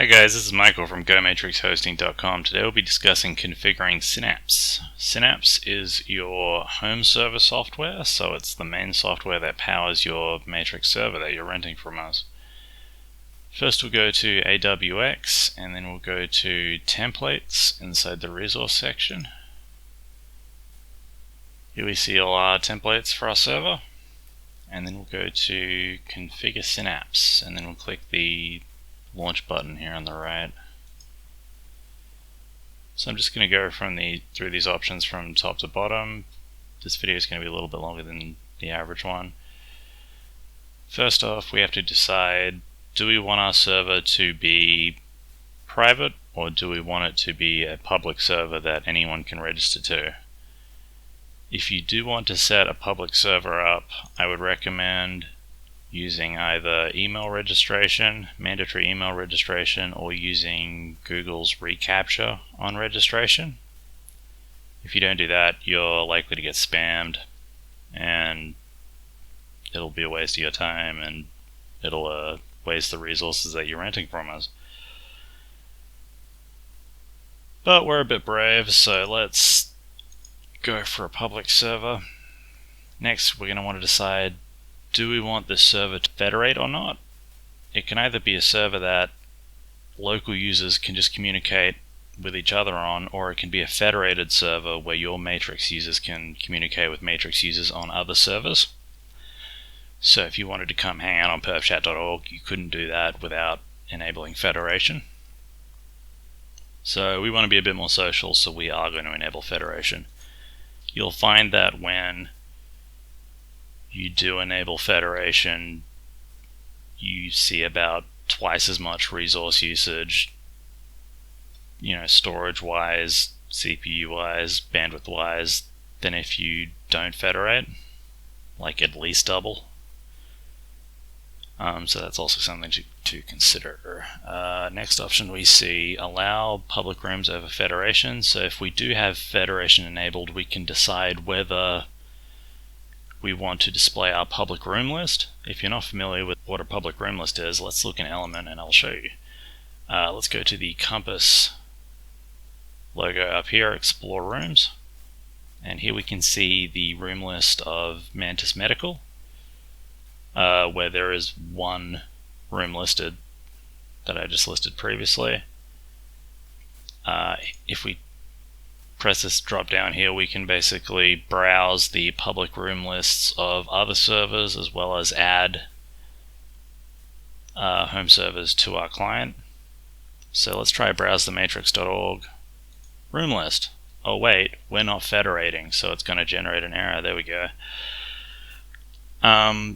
Hi guys, this is Michael from GoMatrixHosting.com. Today we'll be discussing configuring Synapse. Synapse is your home server software, so it's the main software that powers your Matrix server that you're renting from us. First we'll go to AWX, and then we'll go to Templates inside the resource section. Here we see all our templates for our server, and then we'll go to Configure Synapse, and then we'll click the launch button here on the right. So I'm just going to go through these options from top to bottom. This video is going to be a little bit longer than the average one. First off, we have to decide, do we want our server to be private or do we want it to be a public server that anyone can register to? If you do want to set a public server up, I would recommend using either email registration, mandatory email registration, or using Google's reCAPTCHA on registration. If you don't do that, you're likely to get spammed and it'll be a waste of your time and it'll waste the resources that you're renting from us. But we're a bit brave, so let's go for a public server. Next, we're going to want to decide, do we want this server to federate or not? It can either be a server that local users can just communicate with each other on, or it can be a federated server where your Matrix users can communicate with Matrix users on other servers. So if you wanted to come hang out on perfchat.org, you couldn't do that without enabling federation. So we want to be a bit more social, so we are going to enable federation. You'll find that when you do enable federation, you see about twice as much resource usage, storage-wise, CPU-wise, bandwidth-wise, than if you don't federate, like at least double. So that's also something to consider. Next option we see, allow public rooms over federation. So if we do have federation enabled, we can decide whether we want to display our public room list. If you're not familiar with what a public room list is, let's look in Element and I'll show you. Let's go to the compass logo up here, explore rooms, and here we can see the room list of Mantis Medical, where there is one room listed that I just listed previously. If we press this drop down here, we can basically browse the public room lists of other servers as well as add home servers to our client. So let's try browse the matrix.org room list. Oh wait, we're not federating, so it's going to generate an error. There we go.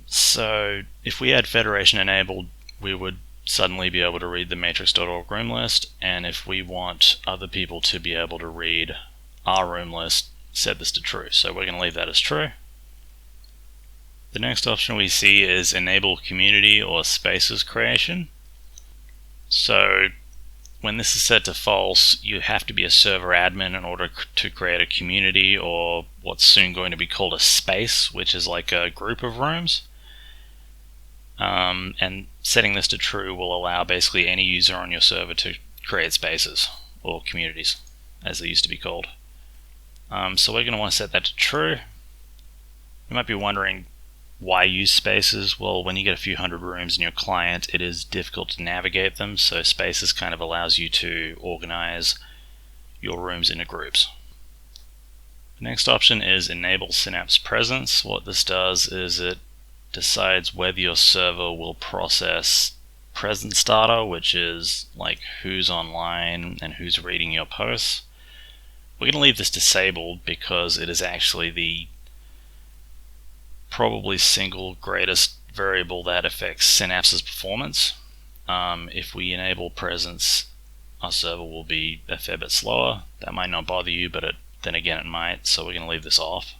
So if we had federation enabled, we would suddenly be able to read the matrix.org room list, and if we want other people to be able to read our room list, set this to true. So we're going to leave that as true. The next option we see is enable community or spaces creation. So when this is set to false, you have to be a server admin in order to create a community, or what's soon going to be called a space, which is like a group of rooms. And setting this to true will allow basically any user on your server to create spaces, or communities as they used to be called. So we're going to want to set that to true. You might be wondering, why use spaces? Well, when you get a few hundred rooms in your client, it is difficult to navigate them, so spaces kind of allows you to organize your rooms into groups. The next option is enable Synapse presence. What this does is it decides whether your server will process presence data, which is like who's online and who's reading your posts. We're going to leave this disabled because it is actually the probably single greatest variable that affects Synapse's performance. If we enable presence, our server will be a fair bit slower. That might not bother you, but then again it might, so we're going to leave this off.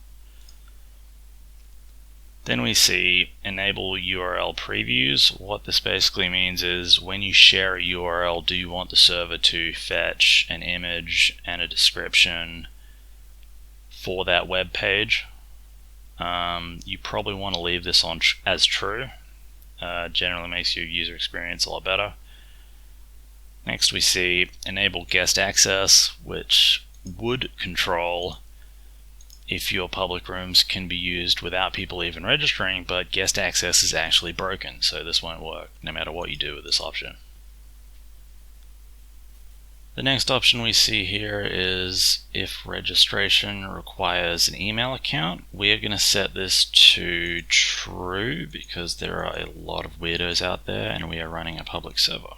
Then we see enable URL previews. What this basically means is when you share a URL, do you want the server to fetch an image and a description for that web page? You probably want to leave this on as true. Generally makes your user experience a lot better. Next we see enable guest access, which would control if your public rooms can be used without people even registering, but guest access is actually broken, so this won't work no matter what you do with this option. The next option we see here is if registration requires an email account. We are going to set this to true because there are a lot of weirdos out there and we are running a public server.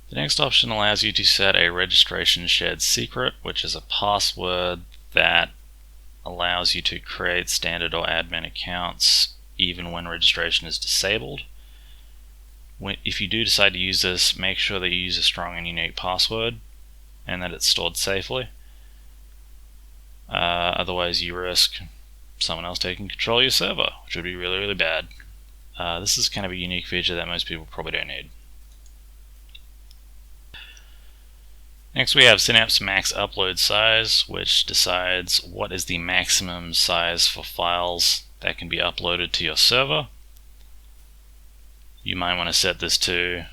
The next option allows you to set a registration shared secret, which is a password that allows you to create standard or admin accounts even when registration is disabled. If you do decide to use this, make sure that you use a strong and unique password and that it's stored safely. Otherwise you risk someone else taking control of your server, which would be really, really bad. This is kind of a unique feature that most people probably don't need. Next we have Synapse max upload size, which decides what is the maximum size for files that can be uploaded to your server. You might want to set this to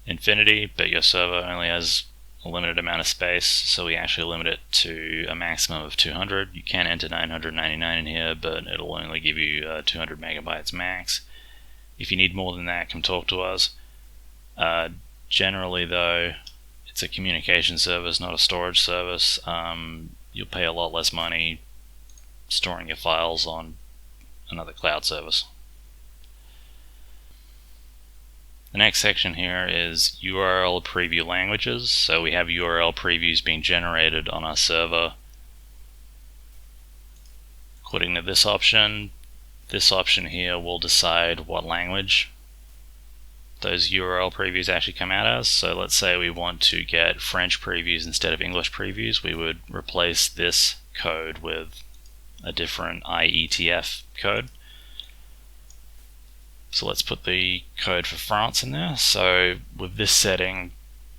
infinity, but your server only has a limited amount of space, so we actually limit it to a maximum of 200. You can enter 999 in here, but it'll only give you 200 megabytes max. If you need more than that, come talk to us. Generally though, it's a communication service, not a storage service. You'll pay a lot less money storing your files on another cloud service. The next section here is URL preview languages. So we have URL previews being generated on our server. According to this option here will decide what language those URL previews actually come out as. So let's say we want to get French previews instead of English previews. We would replace this code with a different IETF code. So let's put the code for France in there. So with this setting,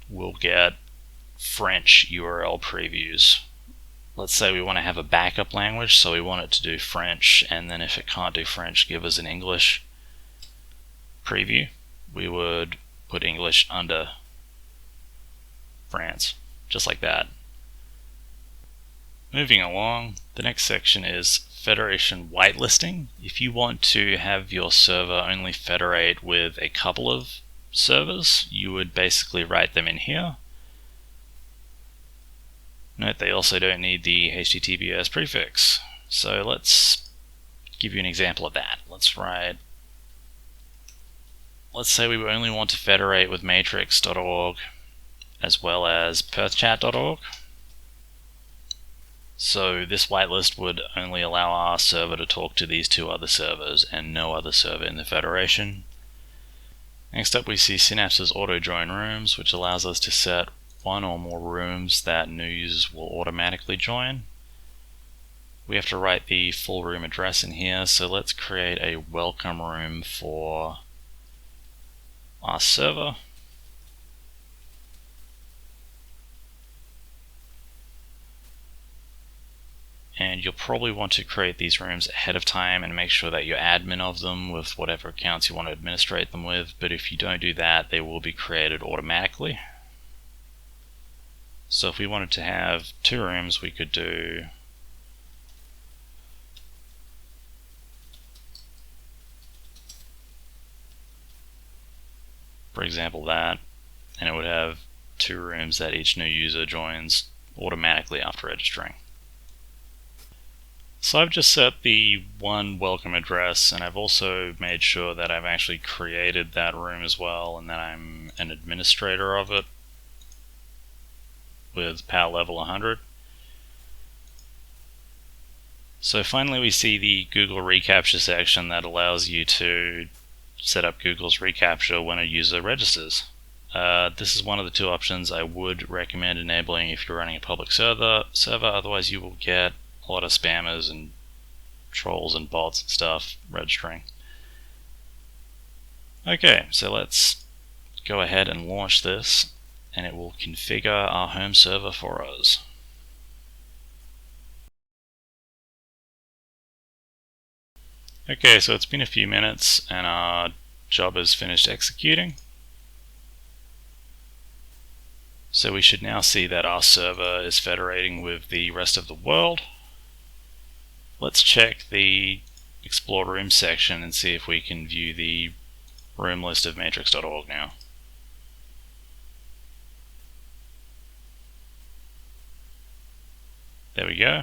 we'll get French URL previews. Let's say we want to have a backup language, so we want it to do French, and then if it can't do French, give us an English preview. We would put English under France, just like that. Moving along, the next section is federation whitelisting. If you want to have your server only federate with a couple of servers, you would basically write them in here. Note they also don't need the HTTPS prefix. So let's give you an example of that. Let's say we only want to federate with matrix.org as well as perthchat.org. So this whitelist would only allow our server to talk to these two other servers and no other server in the federation. Next up we see Synapse's auto join rooms, which allows us to set one or more rooms that new users will automatically join. We have to write the full room address in here, so let's create a welcome room for our server. And you'll probably want to create these rooms ahead of time and make sure that you're admin of them with whatever accounts you want to administrate them with, but if you don't do that, they will be created automatically. So if we wanted to have 2 rooms, we could do for example that, and it would have 2 rooms that each new user joins automatically after registering. So I've just set the one welcome address, and I've also made sure that I've actually created that room as well and that I'm an administrator of it with PAL level 100. So finally we see the Google reCAPTCHA section that allows you to set up Google's reCAPTCHA when a user registers. This is one of the 2 options I would recommend enabling if you're running a public server, otherwise you will get a lot of spammers and trolls and bots and stuff registering. Okay, so let's go ahead and launch this, and it will configure our home server for us. Okay, so it's been a few minutes and our job is finished executing. So we should now see that our server is federating with the rest of the world. Let's check the Explore Room section and see if we can view the room list of matrix.org now. There we go.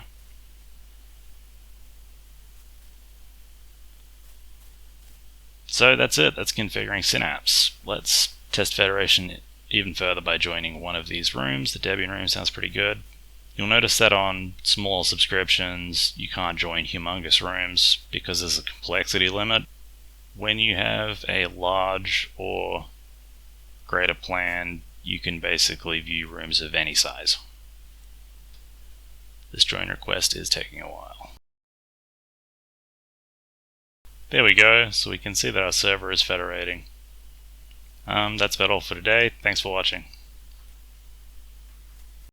So that's it, that's configuring Synapse. Let's test federation even further by joining one of these rooms. The Debian room sounds pretty good. You'll notice that on small subscriptions you can't join humongous rooms because there's a complexity limit. When you have a large or greater plan, you can basically view rooms of any size. This join request is taking a while. There we go, so we can see that our server is federating. That's about all for today. Thanks for watching.